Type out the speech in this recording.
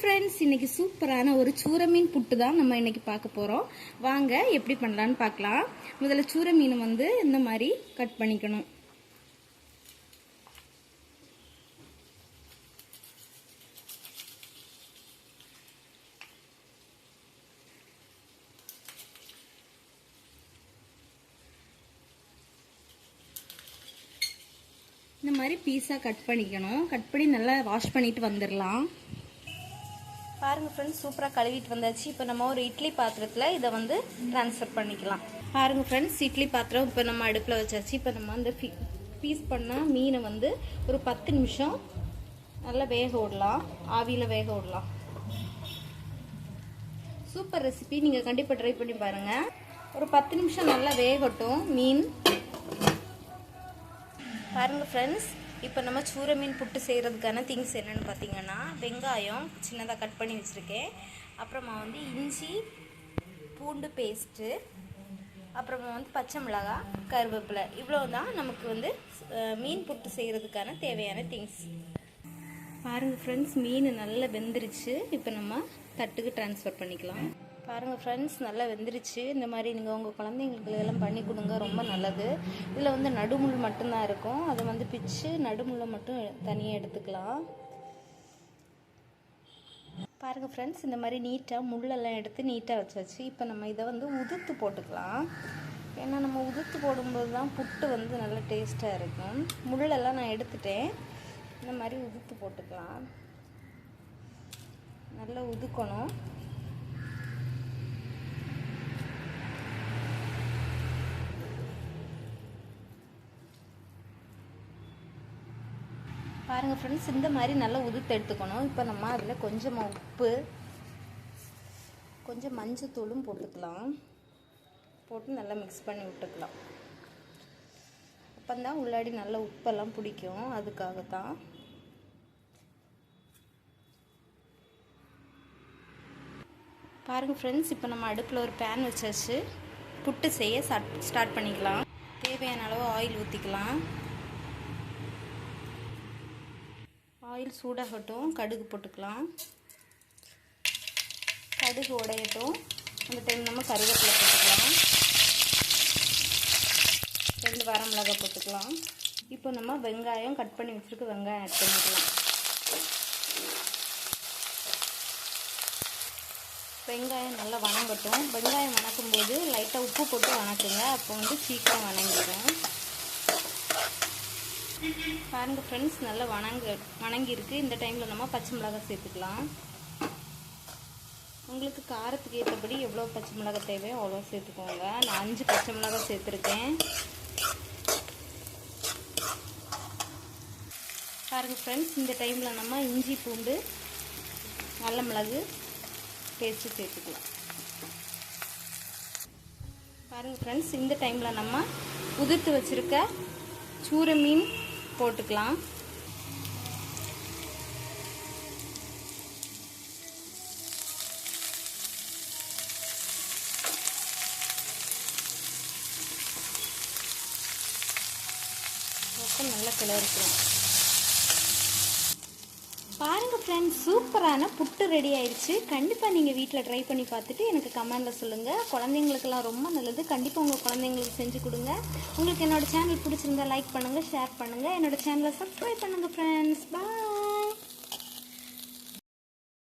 Friends இன்னைக்கு சூப்பரான ஒரு சூர மீன் புட்டு தான் நம்ம இன்னைக்கு பார்க்க போறோம். வாங்க எப்படி பண்ணலாம்னு பார்க்கலாம். முதல்ல சூர மீன் வந்து இந்த மாதிரி கட் பண்ணிக்கணும். இந்த மாதிரி பீஸா கட் பண்ணிக்கணும். கட் பண்ணி நல்லா வாஷ் பண்ணிட்டு வந்துடலாம். பாருங்க ஃப்ரெண்ட்ஸ், சூப்பராக கழுவிட்டு வந்தாச்சு. இப்போ நம்ம ஒரு இட்லி பாத்திரத்தில் இதை வந்து ட்ரான்ஸ்ஃபர் பண்ணிக்கலாம். பாருங்க ஃப்ரெண்ட்ஸ், இட்லி பாத்திரம் இப்போ நம்ம அடுப்பில் வச்சாச்சு. இப்போ நம்ம அந்த பீஸ் பண்ண மீனை வந்து ஒரு 10 நிமிஷம் நல்லா வேக விடலாம், ஆவியில் வேக விடலாம். சூப்பர் ரெசிபி, நீங்கள் கண்டிப்பாக ட்ரை பண்ணி பாருங்கள். ஒரு 10 நிமிஷம் நல்லா வேகட்டும் மீன். பாருங்க ஃப்ரெண்ட்ஸ், இப்போ நம்ம சூர மீன் புட்டு செய்கிறதுக்கான திங்ஸ் என்னென்னு பார்த்தீங்கன்னா, வெங்காயம் சின்னதாக கட் பண்ணி வச்சுருக்கேன், அப்புறமா வந்து இஞ்சி பூண்டு பேஸ்ட்டு, அப்புறமா வந்து பச்சை மிளகாய், கருவேப்பிலை, இவ்வளோ தான் நமக்கு வந்து மீன் புட்டு செய்கிறதுக்கான தேவையான திங்ஸ். பாருங்கள் ஃப்ரெண்ட்ஸ், மீன் நல்லா வெந்துருச்சு. இப்போ நம்ம தட்டுக்கு ட்ரான்ஸ்ஃபர் பண்ணிக்கலாம். பாருங்கள் ஃப்ரெண்ட்ஸ், நல்லா வெந்துருச்சு. இந்த மாதிரி நீங்கள் உங்கள் குழந்தைங்களுக்கு எல்லாம் பண்ணி கொடுங்க, ரொம்ப நல்லது. இதில் வந்து நடுமுள் மட்டும்தான் இருக்கும், அதை வந்து பிச்சு நடுமுள்ளை மட்டும் தனியாக எடுத்துக்கலாம். பாருங்கள் ஃப்ரெண்ட்ஸ், இந்த மாதிரி நீட்டாக முள்ளெல்லாம் எடுத்து நீட்டாக வச்சாச்சு. இப்போ நம்ம இதை வந்து உதுத்து போட்டுக்கலாம். ஏன்னா நம்ம உதுத்து போடும்போது தான் புட்டு வந்து நல்லா டேஸ்ட்டாக இருக்கும். முள்ளெல்லாம் நான் எடுத்துட்டேன். இந்த மாதிரி உதுத்து போட்டுக்கலாம். நல்லா உதுக்கணும். பாருங்கள் ஃப்ரெண்ட்ஸ், இந்த மாதிரி நல்லா உதுத்து எடுத்துக்கணும். இப்போ நம்ம அதில் கொஞ்சமாக உப்பு, கொஞ்சம் மஞ்சத்தூளும் போட்டுக்கலாம். போட்டு நல்லா மிக்ஸ் பண்ணி விட்டுக்கலாம். அப்போ தான் உள்ளாடி நல்லா உப்பெல்லாம் பிடிக்கும், அதுக்காகத்தான். பாருங்கள் ஃப்ரெண்ட்ஸ், இப்போ நம்ம அடுப்பில் ஒரு பேன் வச்சாச்சு. புட்டு செய்ய ஸ்டார்ட் பண்ணிக்கலாம். தேவையான அளவு ஆயில் ஊற்றிக்கலாம். ஆயில் சூடாகட்டும், கடுகு போட்டுக்கலாம். கடுகு உடையட்டும். அந்த டைம் நம்ம கருவேப்பிலை போட்டுக்கலாம். 2 வரமிளகாய் போட்டுக்கலாம். இப்போ நம்ம வெங்காயம் கட் பண்ணி வச்சுருக்க வெங்காயம் ஆட் பண்ணிக்கலாம். வெங்காயம் நல்லா வணங்கட்டும். வெங்காயம் வணக்கும்போது லைட்டாக உப்பு போட்டு வணக்குங்க, அப்போ வந்து சீக்கிரம் வணங்கிடும். பாருங்கள் ஃப்ரெண்ட்ஸ், நல்லா வணங்கியிருக்கு. இந்த டைமில் நம்ம பச்சை மிளகாய் சேர்த்துக்கலாம். உங்களுக்கு காரத்துக்கு ஏற்றபடி எவ்வளோ பச்சை மிளகாய் தேவையோ அவ்வளோ சேர்த்துக்கோங்க. நான் 5 பச்சை மிளகாய் சேர்த்துருக்கேன். பாருங்கள் ஃப்ரெண்ட்ஸ், இந்த டைமில் நம்ம இஞ்சி பூண்டு நல்ல மிளகு பேஸ்ட்டு சேர்த்துக்கலாம். பாருங்கள் ஃப்ரெண்ட்ஸ், இந்த டைமில் நம்ம உதிர்த்து வச்சுருக்க சூர மீன் போட்டுக்கலாம். நல்லா கிளறிக்கலாம். பாருங்க ஃப்ரெண்ட்ஸ், சூப்பரான புட்டு ரெடி ஆயிடுச்சு. கண்டிப்பாக நீங்கள் வீட்டில் ட்ரை பண்ணி பார்த்துட்டு எனக்கு கமெண்டில் சொல்லுங்கள். குழந்தைங்களுக்கெல்லாம் ரொம்ப நல்லது. கண்டிப்பாக உங்கள் குழந்தைங்களுக்கு செஞ்சு கொடுங்க. உங்களுக்கு என்னோடய சேனல் பிடிச்சிருந்தா லைக் பண்ணுங்கள், ஷேர் பண்ணுங்கள். என்னோடய சேனலை சப்ஸ்கிரைப் பண்ணுங்கள் ஃப்ரெண்ட்ஸ். பாய்.